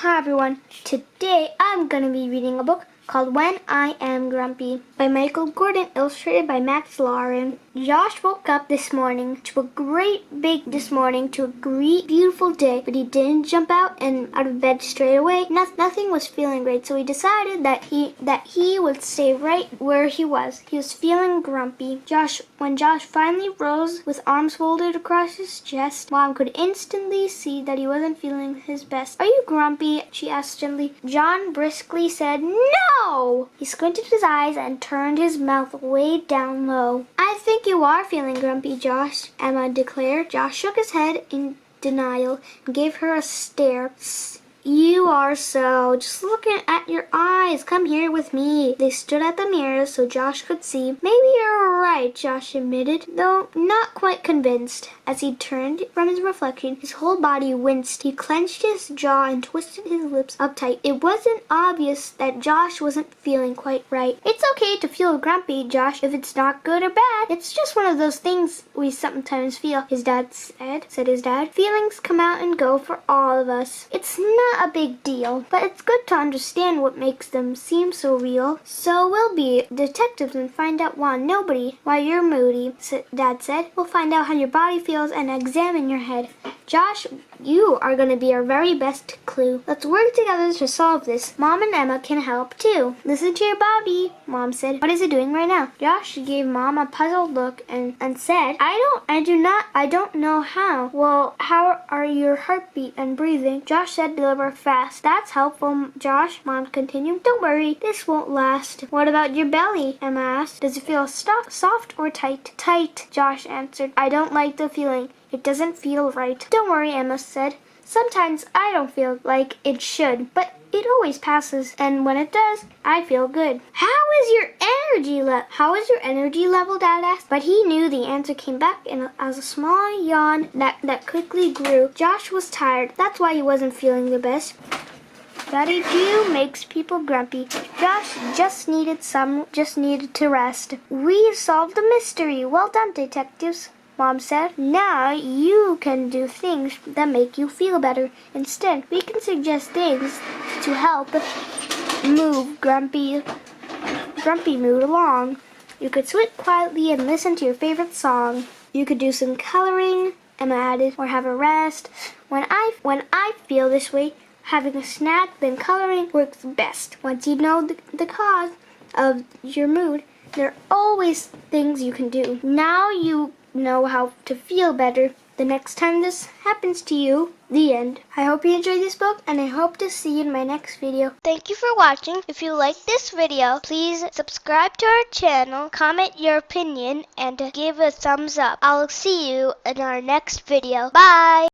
Hi everyone, today I'm going to be reading a book called When I Am Grumpy by Michael Gordon, illustrated by Max Lauren. Josh woke up this morning to a great big beautiful day, but he didn't jump out of bed straight away. Nothing was feeling great, so he decided that he would stay right where he was. He was feeling grumpy. When Josh finally rose with arms folded across his chest, Mom could instantly see that he wasn't feeling his best. "Are you grumpy?" she asked gently. John briskly said, "No!" He squinted his eyes and turned his mouth way down low. "I think you are feeling grumpy, Josh," Emma declared. Josh shook his head in denial and gave her a stare. "You are so. Just looking at your eyes. Come here with me." They stood at the mirror so Josh could see. "Maybe you're right," Josh admitted, though not quite convinced. As he turned from his reflection, his whole body winced. He clenched his jaw and twisted his lips up tight. It wasn't obvious that Josh wasn't feeling quite right. "It's okay to feel grumpy, Josh, if it's not good or bad. It's just one of those things we sometimes feel," his dad said his dad. "Feelings come out and go for all of us. It's not a big deal, but it's good to understand what makes them seem so real. So we'll be detectives and find out why you're moody," Dad said. "We'll find out how your body feels and examine your head. Josh, you are going to be our very best clue. Let's work together to solve this. Mom and Emma can help too." "Listen to your body," Mom said. "What is it doing right now?" Josh gave Mom a puzzled look and said, I don't know how." "Well, how are your heartbeat and breathing?" Josh said they were fast. "That's helpful, Josh," Mom continued. "Don't worry, this won't last." "What about your belly?" Emma asked. "Does it feel soft or tight?" "Tight," Josh answered. "I don't like the feeling. It doesn't feel right." "Don't worry," Emma said. "Sometimes I don't feel like it should, but it always passes, and when it does, I feel good." How is your energy level, Dad asked. But he knew the answer came back as a small yawn that quickly grew. Josh was tired. That's why he wasn't feeling the best. Daddy Jew makes people grumpy. Josh just needed to rest. "We solved the mystery. Well done, detectives," Mom said. "Now you can do things that make you feel better. Instead, we can suggest things to help move grumpy mood along. You could sit quietly and listen to your favorite song. You could do some coloring," Emma added, "or have a rest. When I feel this way, having a snack then coloring works best. Once you know the cause of your mood, there are always things you can do. Now you know how to feel better the next time this happens to you." The end. I hope you enjoyed this book, and I hope to see you in my next video. Thank you for watching. If you like this video, please subscribe to our channel, comment your opinion, and give a thumbs up. I'll see you in our next video. Bye!